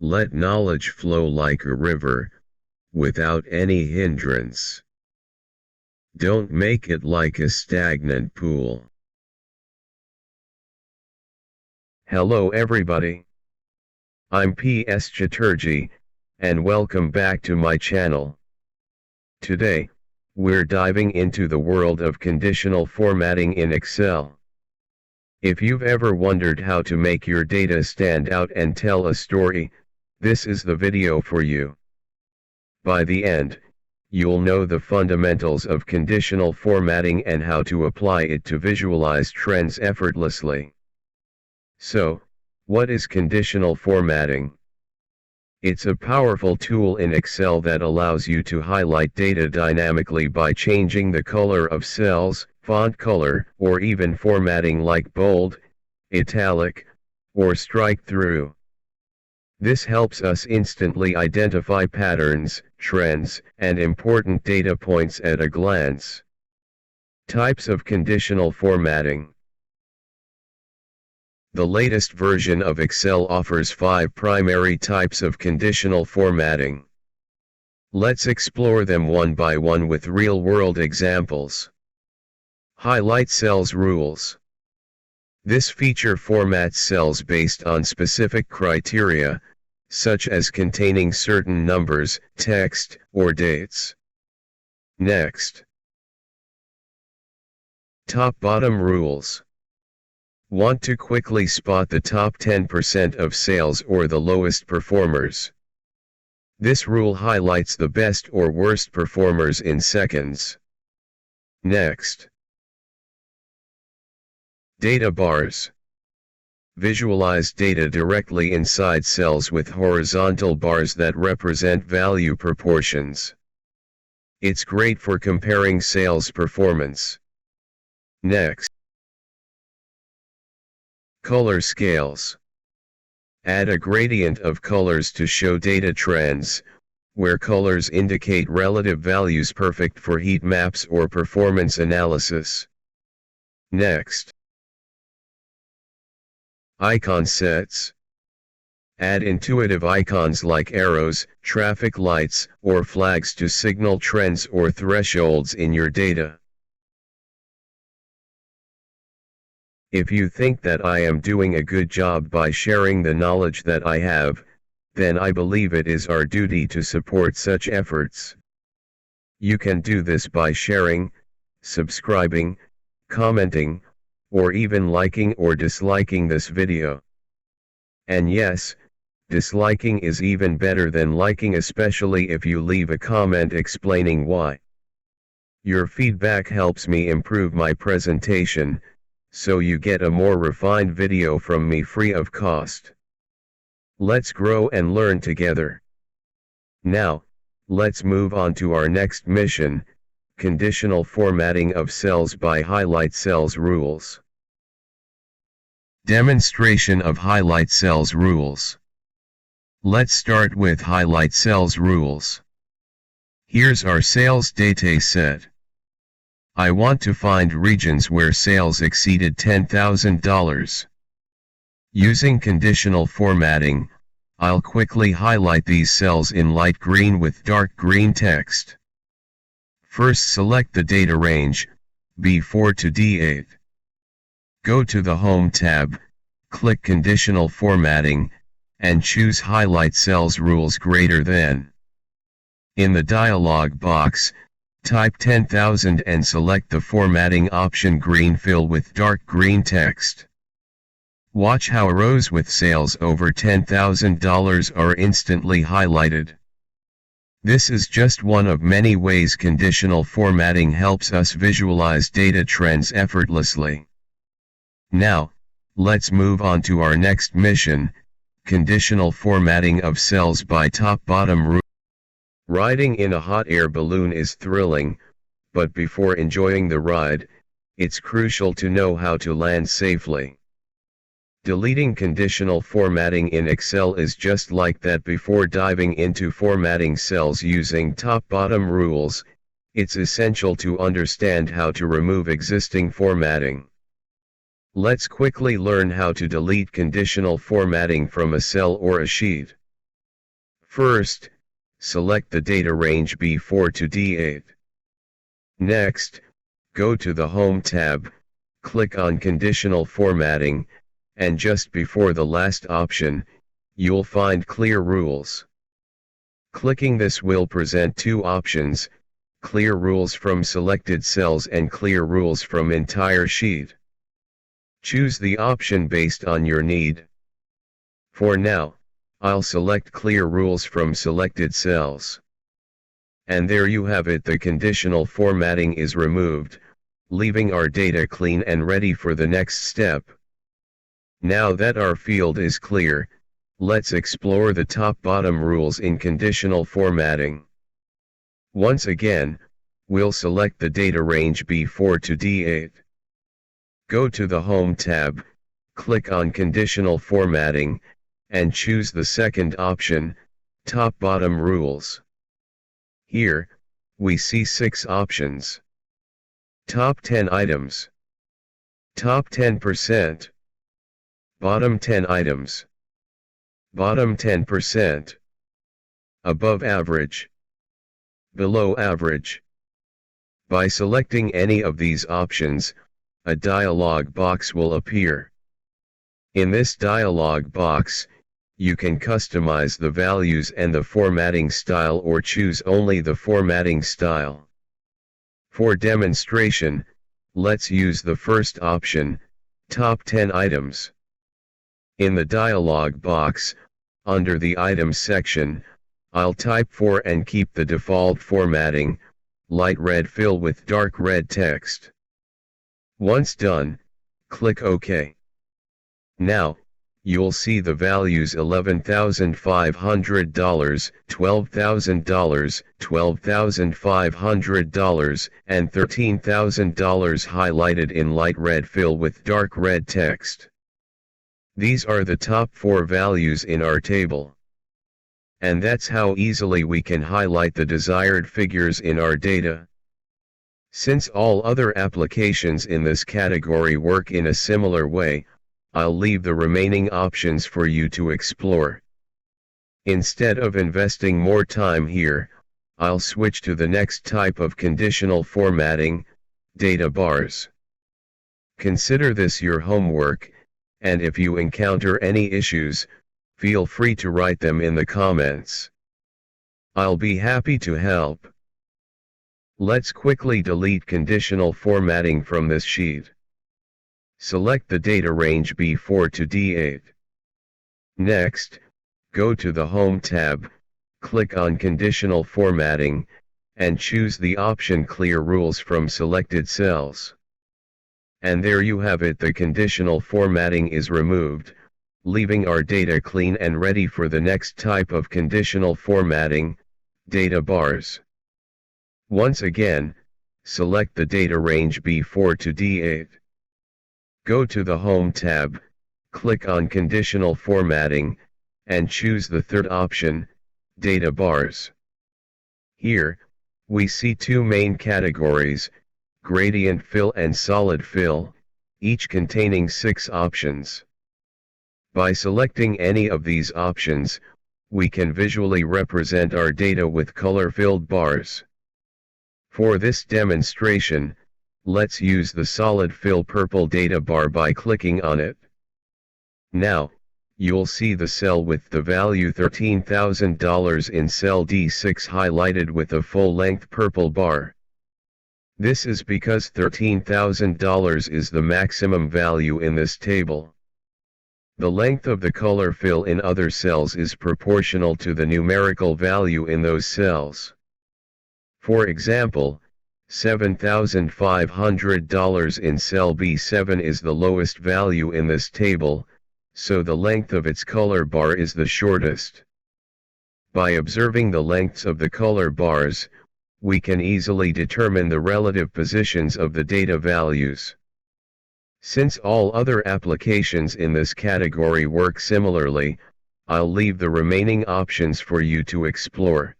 Let knowledge flow like a river, without any hindrance. Don't make it like a stagnant pool. Hello everybody. I'm PS Chatterjee, and welcome back to my channel. Today, we're diving into the world of conditional formatting in Excel. If you've ever wondered how to make your data stand out and tell a story, this is the video for you. By the end, you'll know the fundamentals of conditional formatting and how to apply it to visualize trends effortlessly. So, what is conditional formatting? It's a powerful tool in Excel that allows you to highlight data dynamically by changing the color of cells, font color, or even formatting like bold, italic, or strike through. This helps us instantly identify patterns, trends, and important data points at a glance. Types of conditional formatting. The latest version of Excel offers 5 primary types of conditional formatting. Let's explore them one by one with real-world examples. Highlight cells rules. This feature formats cells based on specific criteria, such as containing certain numbers, text, or dates. Next. Top-bottom rules. Want to quickly spot the top 10% of sales or the lowest performers? This rule highlights the best or worst performers in seconds. Next. Data bars. Visualize data directly inside cells with horizontal bars that represent value proportions. It's great for comparing sales performance. Next. Color scales. Add a gradient of colors to show data trends, where colors indicate relative values perfect for heat maps or performance analysis. Next. Icon sets. Add intuitive icons like arrows, traffic lights, or flags to signal trends or thresholds in your data. If you think that I am doing a good job by sharing the knowledge that I have, then I believe it is our duty to support such efforts. You can do this by sharing, subscribing, commenting, or even liking or disliking this video. And yes, disliking is even better than liking, especially if you leave a comment explaining why. Your feedback helps me improve my presentation, so you get a more refined video from me free of cost. Let's grow and learn together. Now, let's move on to our next mission, conditional formatting of cells by highlight cells rules. Demonstration of highlight cells rules. Let's start with highlight cells rules. Here's our sales data set. I want to find regions where sales exceeded $10,000. Using conditional formatting, I'll quickly highlight these cells in light green with dark green text. First, select the data range, B4 to D8. Go to the Home tab, click Conditional Formatting, and choose Highlight Cells Rules Greater Than. In the dialog box, type 10,000 and select the formatting option green fill with dark green text. Watch how rows with sales over $10,000 are instantly highlighted. This is just one of many ways conditional formatting helps us visualize data trends effortlessly. Now, let's move on to our next mission, conditional formatting of cells by top-bottom rule. Riding in a hot air balloon is thrilling, but before enjoying the ride, it's crucial to know how to land safely. Deleting conditional formatting in Excel is just like that. Before diving into formatting cells using top-bottom rules, it's essential to understand how to remove existing formatting. Let's quickly learn how to delete conditional formatting from a cell or a sheet. First, select the data range B4 to D8. Next, go to the Home tab, click on Conditional Formatting, and just before the last option, you'll find Clear Rules. Clicking this will present two options, Clear Rules from selected cells and Clear Rules from entire sheet. Choose the option based on your need. For now, I'll select Clear Rules from selected cells. And there you have it, the conditional formatting is removed, leaving our data clean and ready for the next step. Now that our field is clear, let's explore the top-bottom rules in conditional formatting. Once again, we'll select the data range B4 to D8. Go to the Home tab, click on Conditional Formatting, and choose the second option, Top-Bottom Rules. Here, we see 6 options. Top 10 items. Top 10%. Bottom 10 items. Bottom 10%. Above average. Below average. By selecting any of these options, a dialog box will appear. In this dialog box, you can customize the values and the formatting style or choose only the formatting style. For demonstration, let's use the first option, Top 10 Items. In the dialog box, under the Items section, I'll type 4 and keep the default formatting, light red fill with dark red text. Once done, click OK. Now, you'll see the values $11,500, $12,000, $12,500, and $13,000 highlighted in light red fill with dark red text. These are the top 4 values in our table. And that's how easily we can highlight the desired figures in our data. Since all other applications in this category work in a similar way, I'll leave the remaining options for you to explore. Instead of investing more time here, I'll switch to the next type of conditional formatting, data bars. Consider this your homework, and if you encounter any issues, feel free to write them in the comments. I'll be happy to help. Let's quickly delete conditional formatting from this sheet. Select the data range B4 to D8. Next, go to the Home tab, click on Conditional Formatting, and choose the option Clear Rules from selected cells. And there you have it, the conditional formatting is removed, leaving our data clean and ready for the next type of conditional formatting, data bars. Once again, select the data range B4 to D8. Go to the Home tab, click on Conditional Formatting, and choose the third option, Data Bars. Here, we see 2 main categories, Gradient Fill and Solid Fill, each containing 6 options. By selecting any of these options, we can visually represent our data with color-filled bars. For this demonstration, let's use the solid fill purple data bar by clicking on it. Now, you'll see the cell with the value $13,000 in cell D6 highlighted with a full-length purple bar. This is because $13,000 is the maximum value in this table. The length of the color fill in other cells is proportional to the numerical value in those cells. For example, $7,500 in cell B7 is the lowest value in this table, so the length of its color bar is the shortest. By observing the lengths of the color bars, we can easily determine the relative positions of the data values. Since all other applications in this category work similarly, I'll leave the remaining options for you to explore.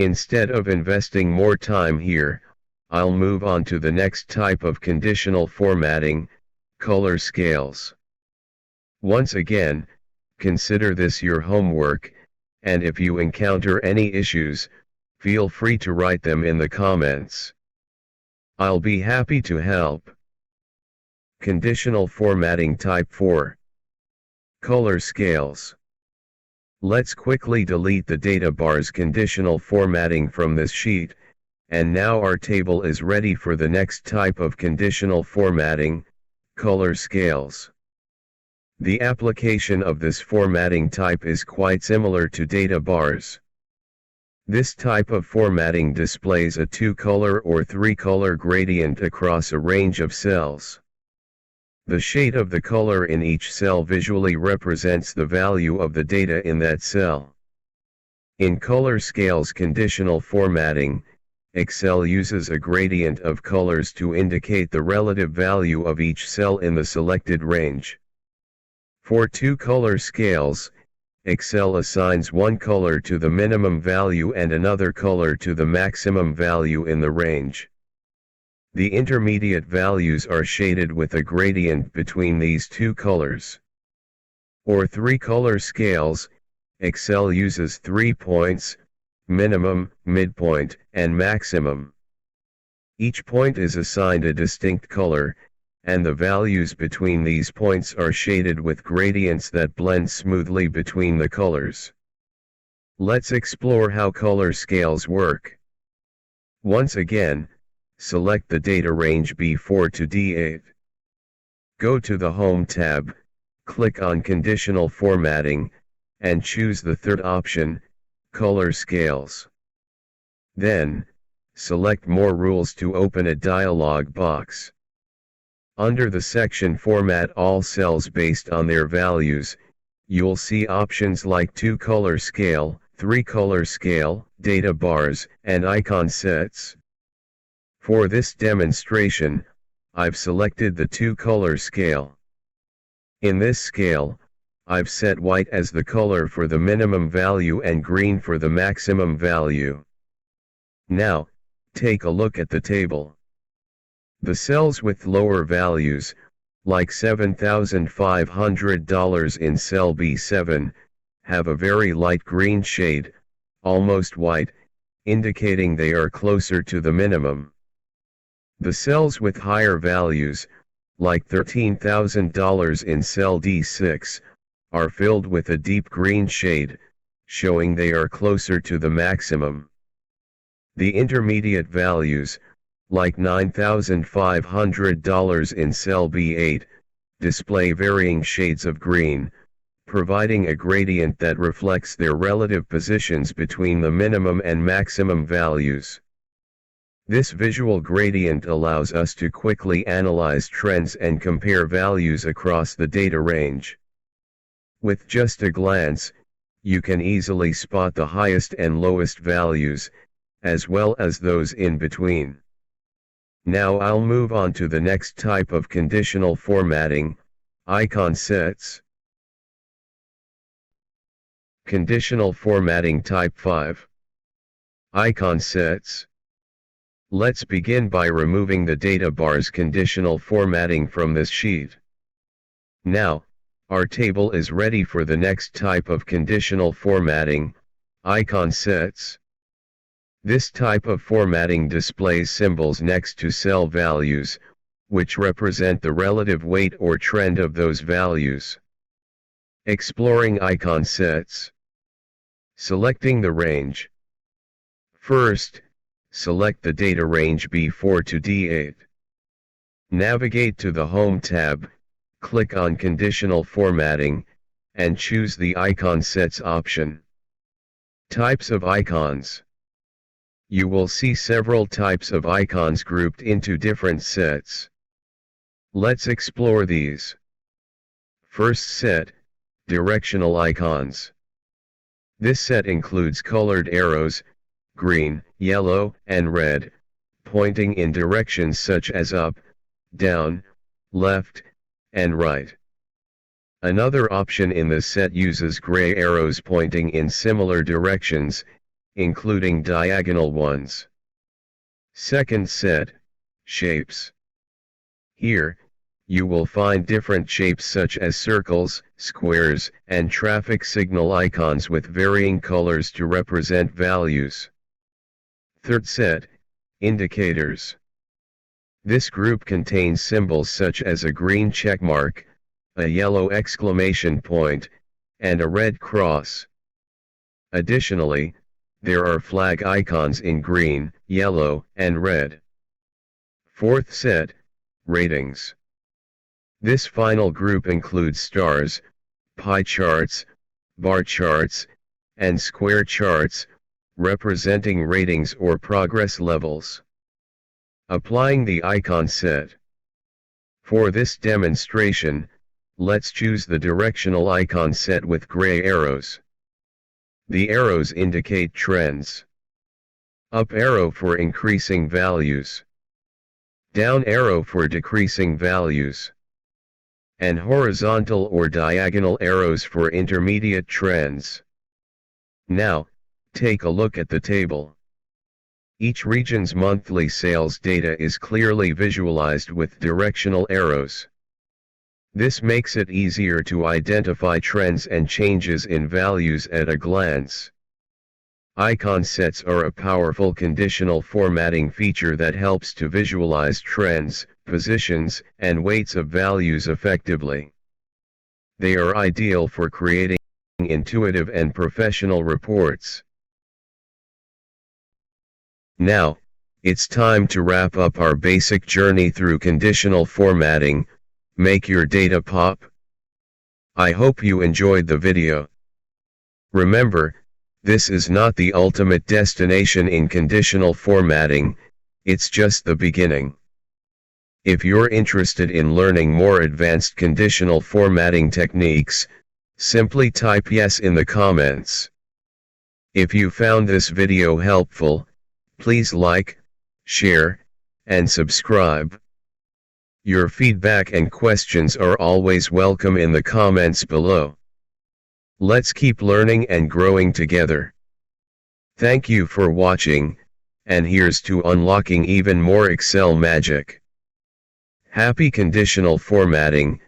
Instead of investing more time here, I'll move on to the next type of conditional formatting, color scales. Once again, consider this your homework, and if you encounter any issues, feel free to write them in the comments. I'll be happy to help. Conditional Formatting Type 4. Color Scales. Let's quickly delete the data bar's conditional formatting from this sheet, and now our table is ready for the next type of conditional formatting, color scales. The application of this formatting type is quite similar to data bars. This type of formatting displays a 2-color or 3-color gradient across a range of cells. The shade of the color in each cell visually represents the value of the data in that cell. In color scales conditional formatting, Excel uses a gradient of colors to indicate the relative value of each cell in the selected range. For 2 color scales, Excel assigns one color to the minimum value and another color to the maximum value in the range. The intermediate values are shaded with a gradient between these 2 colors. For 3 color scales, Excel uses 3 points, minimum, midpoint, and maximum. Each point is assigned a distinct color, and the values between these points are shaded with gradients that blend smoothly between the colors. Let's explore how color scales work. Once again, select the data range B4 to D8. Go to the Home tab, click on Conditional Formatting, and choose the third option, Color Scales. Then, select More Rules to open a dialog box. Under the section Format All Cells based on their values, you'll see options like 2-color scale, 3-color scale, data bars, and icon sets. For this demonstration, I've selected the 2-color scale. In this scale, I've set white as the color for the minimum value and green for the maximum value. Now, take a look at the table. The cells with lower values, like $7,500 in cell B7, have a very light green shade, almost white, indicating they are closer to the minimum. The cells with higher values, like $13,000 in cell D6, are filled with a deep green shade, showing they are closer to the maximum. The intermediate values, like $9,500 in cell B8, display varying shades of green, providing a gradient that reflects their relative positions between the minimum and maximum values. This visual gradient allows us to quickly analyze trends and compare values across the data range. With just a glance, you can easily spot the highest and lowest values, as well as those in between. Now I'll move on to the next type of conditional formatting, icon sets. Conditional Formatting Type 5. Icon sets. Let's begin by removing the data bar's conditional formatting from this sheet. Now, our table is ready for the next type of conditional formatting, icon sets. This type of formatting displays symbols next to cell values, which represent the relative weight or trend of those values. Exploring icon sets. Selecting the range. First, select the data range B4 to D8. Navigate to the Home tab, click on Conditional Formatting, and choose the Icon Sets option. Types of icons. You will see several types of icons grouped into different sets. Let's explore these. First set, directional icons. This set includes colored arrows, green, yellow, and red, pointing in directions such as up, down, left, and right. Another option in this set uses gray arrows pointing in similar directions, including diagonal ones. Second set, shapes. Here, you will find different shapes such as circles, squares, and traffic signal icons with varying colors to represent values. Third set, indicators. This group contains symbols such as a green check mark, a yellow exclamation point, and a red cross. Additionally, there are flag icons in green, yellow, and red. Fourth set, ratings. This final group includes stars, pie charts, bar charts, and square charts, representing ratings or progress levels. Applying the icon set. For this demonstration, let's choose the directional icon set with gray arrows. The arrows indicate trends. Up arrow for increasing values. Down arrow for decreasing values. And horizontal or diagonal arrows for intermediate trends. Now, take a look at the table. Each region's monthly sales data is clearly visualized with directional arrows. This makes it easier to identify trends and changes in values at a glance. Icon sets are a powerful conditional formatting feature that helps to visualize trends, positions, and weights of values effectively. They are ideal for creating intuitive and professional reports. Now, it's time to wrap up our basic journey through conditional formatting. Make your data pop. I hope you enjoyed the video. Remember, this is not the ultimate destination in conditional formatting, it's just the beginning. If you're interested in learning more advanced conditional formatting techniques, simply type yes in the comments. If you found this video helpful, please like, share, and subscribe. Your feedback and questions are always welcome in the comments below. Let's keep learning and growing together. Thank you for watching, and here's to unlocking even more Excel magic. Happy conditional formatting,